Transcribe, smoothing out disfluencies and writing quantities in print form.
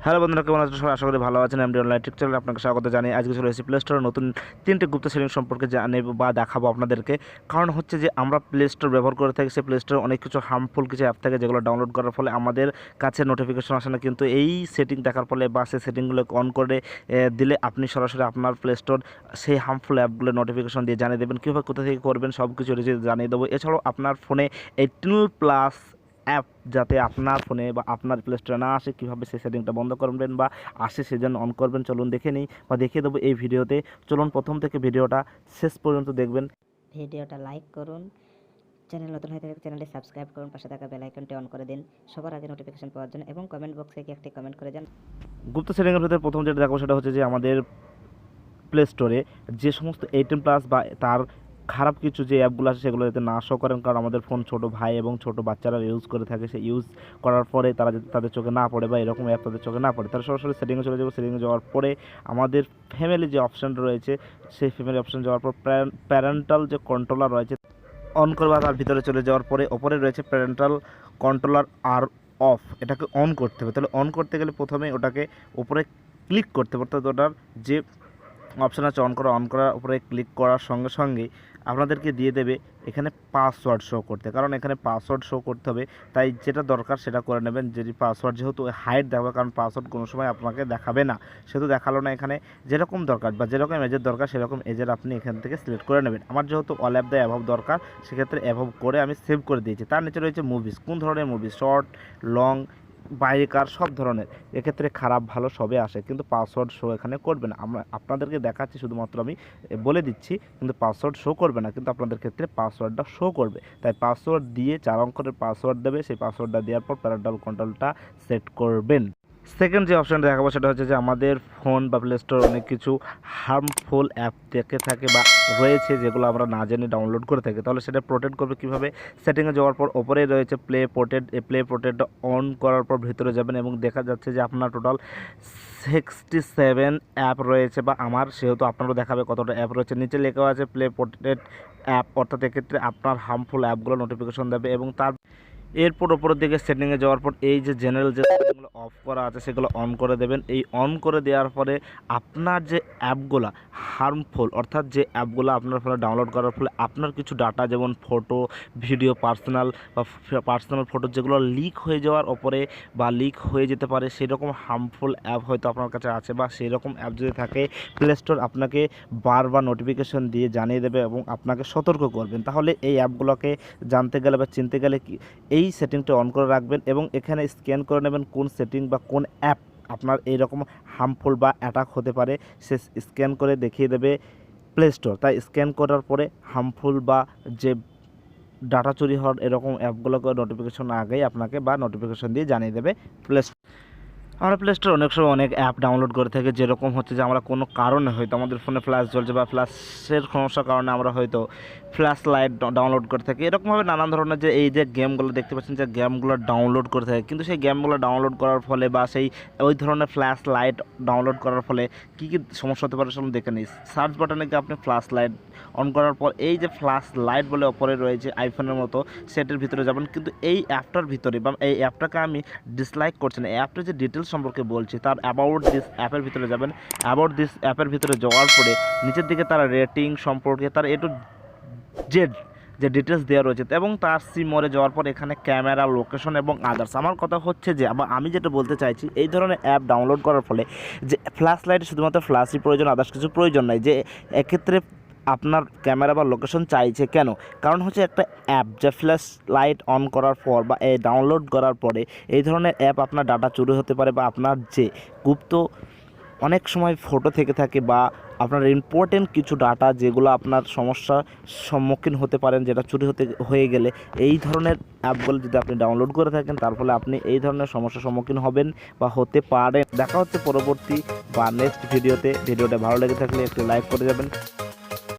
Hello বন্ধুরা, কেমন আছেন সবাই? আশা করি ভালো আছেন। এমডি অনলাইন টিপ চ্যানেলে আপনাকে স্বাগত জানাই। আজকে চলে এসেছি প্লে স্টোরের নতুন 3টি গুপ্ত সেটিং সম্পর্কে জানাবো বা দেখাবো আপনাদেরকে। কারণ হচ্ছে যে আমরা প্লে স্টোর ব্যবহার করে থাকি, সেই প্লে স্টোরে অনেক কিছু হার্মফুল কিছু অ্যাপ থাকে যেগুলো ডাউনলোড করার ফলে আমাদের কাছে নোটিফিকেশন আসে না, কিন্তু এই সেটিং দেখার ফলে বা সেই সেটিংগুলোকে অন করে দিলে আপনি সরাসরি আপনার প্লে স্টোর সেই হার্মফুল অ্যাপগুলো নোটিফিকেশন দিয়ে জানিয়ে দেবেন। কীভাবে কোথা থেকে করবেন সব কিছু জানিয়ে দেবো। এছাড়াও আপনার ফোনে 18+ অ্যাপ যাতে আপনার ফোনে বা আপনার প্লে স্টোরে না আসে, কীভাবে সেই সেটিংটা বন্ধ করবেন বা আসে সেজন্য অন করবেন, চলুন দেখে নিই বা দেখিয়ে দেবো এই ভিডিওতে। চলুন প্রথম থেকে ভিডিওটা শেষ পর্যন্ত দেখবেন। ভিডিওটা লাইক করুন, চ্যানেল নতুন হয়ে থাকলে চ্যানেলটি সাবস্ক্রাইব করুন, পাশে থাকা বেল আইকনটি অন করে দিন সবার আগে নোটিফিকেশন পাওয়ার জন্য, এবং কমেন্ট বক্সে গিয়ে একটি কমেন্ট করে যান। গুপ্ত সেটিংয়ের ভিতরে প্রথম যেটা দেখাবো সেটা হচ্ছে যে আমাদের প্লে স্টোরে যে সমস্ত 18+ বা তার খারাপ কিছু যে অ্যাপগুলো আছে সেগুলো যাতে না শো করেন। কারণ আমাদের ফোন ছোটো ভাই এবং ছোটো বাচ্চারা ইউজ করে থাকে, সে ইউজ করার পরে তারা যদি তাদের চোখে না পড়ে বা এরকম অ্যাপ তাদের চোখে না পড়ে, তারা সরাসরি সেটিংয়ে চলে যাবো। সেটিংয়ে যাওয়ার পরে আমাদের ফ্যামিলি যে অপশানটা রয়েছে সেই ফ্যামিলি অপশান যাওয়ার পর প্যারেন্টাল যে কন্ট্রোলার রয়েছে অন করবা, তার ভিতরে চলে যাওয়ার পরে ওপরে রয়েছে প্যারেন্টাল কন্ট্রোলার আর অফ, এটাকে অন করতে হবে। তাহলে অন করতে গেলে প্রথমে ওটাকে উপরে ক্লিক করতে হবে, অর্থাৎ ওটার যে অপশান আছে অন করার উপরে ক্লিক করার সঙ্গে সঙ্গেই আপনাদেরকে দিয়ে দেবে এখানে পাসওয়ার্ড শো করতে। কারণ এখানে পাসওয়ার্ড শো করতে হবে, তাই যেটা দরকার সেটা করে নেবেন। যদি পাসওয়ার্ড যেহেতু হাইড দেখাবে, কারণ পাসওয়ার্ড কোনো সময় আপনাকে দেখাবে না, সেহেতু দেখালো না। এখানে যেরকম দরকার বা যেরকম এজের দরকার সেরকম এজের আপনি এখান থেকে সিলেক্ট করে নেবেন। আমার যেহেতু অল অ্যাপ দ্য অ্যাভাব দরকার, সেক্ষেত্রে অ্যাভাব করে আমি সেভ করে দিয়েছি। তার নিচে রয়েছে মুভিস, কোন ধরনের মুভিস, শর্ট, লং, বাইরেকার, সব ধরনের। এক্ষেত্রে খারাপ ভালো সবে আসে, কিন্তু পাসওয়ার্ড শো এখানে করবে না। আমরা আপনাদেরকে দেখাচ্ছি, শুধুমাত্র আমি বলে দিচ্ছি, কিন্তু পাসওয়ার্ড শো করবে না, কিন্তু আপনাদের ক্ষেত্রে পাসওয়ার্ডটা শো করবে। তাই পাসওয়ার্ড দিয়ে 4 অঙ্কের পাসওয়ার্ড দেবে, সেই পাসওয়ার্ডটা দেওয়ার পর প্যারেন্টাল কন্ট্রোলটা সেট করবেন। সেকেন্ড যে অপশানটা দেখাবো সেটা হচ্ছে যে আমাদের ফোন বা প্লে স্টোর অনেক কিছু হার্মফুল অ্যাপ দেখে থাকে বা রয়েছে যেগুলো আমরা না জেনে ডাউনলোড করে থাকি। তাহলে সেটা প্রোটেক্ট করবে কীভাবে? সেটিংয়ে যাওয়ার পর ওপরেই রয়েছে প্লে প্রোটেক্ট অন করার পর ভিতরে যাবেন এবং দেখা যাচ্ছে যে আপনার টোটাল 67 অ্যাপ রয়েছে, বা আমার সেহেতু আপনারও দেখাবে কতটা অ্যাপ রয়েছে। নিচে লেখা আছে প্লে প্রোটেক্ট অ্যাপ, অর্থাৎ এক্ষেত্রে আপনার হার্মফুল অ্যাপগুলো নোটিফিকেশন দেবে। এবং তার এরপর ওপরের দিকে সেটিংয়ে যাওয়ার পর এই যে জেনারেল যে সেটিংগুলো অফ করা আছে সেগুলো অন করে দেবেন। এই অন করে দেওয়ার পরে আপনার যে অ্যাপগুলো হার্মফুল, অর্থাৎ যে অ্যাপগুলো আপনার ফোনে ডাউনলোড করার ফলে আপনার কিছু ডাটা যেমন ফটো, ভিডিও, পার্সোনাল ফটো যেগুলো লিক হয়ে যাওয়ার ওপরে বা লিক হয়ে যেতে পারে, সেরকম হার্মফুল অ্যাপ হয়তো আপনার কাছে আছে, বা সেই রকম অ্যাপ যদি থাকে প্লে স্টোর আপনাকে বারবার নোটিফিকেশন দিয়ে জানিয়ে দেবে এবং আপনাকে সতর্ক করবেন। তাহলে এই অ্যাপগুলোকে জানতে গেলে বা চিনতে গেলে এই সেটিংটা অন করে রাখবেন এবং এখানে স্ক্যান করে নেবেন কোন সেটিং বা কোন অ্যাপ আপনার এইরকম হার্মফুল বা অ্যাটাক হতে পারে, সে স্ক্যান করে দেখিয়ে দেবে প্লে স্টোর। তাই স্ক্যান করার পরে হার্মফুল বা যে ডাটা চুরি হওয়ার এরকম অ্যাপগুলোকে নোটিফিকেশন আগেই আপনাকে বা নোটিফিকেশন দিয়ে জানিয়ে দেবে প্লে স্টোর। আমরা প্লে স্টোরে অনেক সময় অনেক অ্যাপ ডাউনলোড করে থাকি, যেরকম হচ্ছে যে আমরা কোনো কারণে হয়তো আমাদের ফোনে ফ্ল্যাশ জ্বলছে বা ফ্ল্যাশের সমস্যার কারণে আমরা হয়তো ফ্ল্যাশ লাইট ডাউনলোড করে থাকি। এরকমভাবে নানান ধরনের যে এই যে গেমগুলো দেখতে পাচ্ছেন যে গেমগুলো ডাউনলোড করে থাকে, কিন্তু সেই গেমগুলো ডাউনলোড করার ফলে বা সেই ওই ধরনের ফ্ল্যাশ লাইট ডাউনলোড করার ফলে কী কী সমস্যা হতে পারে সেগুলো দেখে নিই। সার্চ বাটনে গিয়ে আপনি ফ্ল্যাশ লাইট অন করার পর এই যে ফ্ল্যাশ লাইট বলে ওপরে রয়েছে আইফোনের মতো, সেটের ভিতরে যাবেন। কিন্তু এই অ্যাপটার ভিতরে বা এই অ্যাপটাকে আমি ডিসলাইক করছি না, এই অ্যাপটার যে ডিটেলস সম্পর্কে বলছি তার অ্যাবাউট দিস অ্যাপের ভিতরে যাবেন। অ্যাবাউট দিস অ্যাপের ভিতরে যাওয়ার পরে নিচের দিকে তার রেটিং সম্পর্কে তার এ টু জেড যে ডিটেলস দেওয়া রয়েছে, এবং তার মোরে যাওয়ার পর এখানে ক্যামেরা, লোকেশন এবং আদার্স। আমার কথা হচ্ছে যে আমি যেটা বলতে চাইছি, এই ধরনের অ্যাপ ডাউনলোড করার ফলে যে ফ্ল্যাশ লাইটে শুধুমাত্র ফ্ল্যাশই প্রয়োজন, আদার্স কিছু প্রয়োজন নাই। যে এক্ষেত্রে আপনার ক্যামেরা বা লোকেশন চাইছে কেন? কারণ হচ্ছে একটা অ্যাপ যে ফ্ল্যাশ লাইট অন করার পর বা ডাউনলোড করার পরে এই ধরনের অ্যাপ আপনার ডাটা চুরি হতে পারে, বা আপনার যে গুপ্ত অনেক সময় ফটো থেকে থাকে বা আপনার ইম্পর্টেন্ট কিছু ডাটা যেগুলো আপনার সমস্যার সম্মুখীন হতে পারেন, যেটা চুরি হয়ে গেলে এই ধরনের অ্যাপগুলো যদি আপনি ডাউনলোড করে থাকেন, তার ফলে আপনি এই ধরনের সমস্যার সম্মুখীন হবেন বা হতে পারেন। দেখা হচ্ছে পরবর্তী বা নেক্সট ভিডিওতে। ভিডিওটা ভালো লেগে থাকলে একটু লাইক করে যাবেন।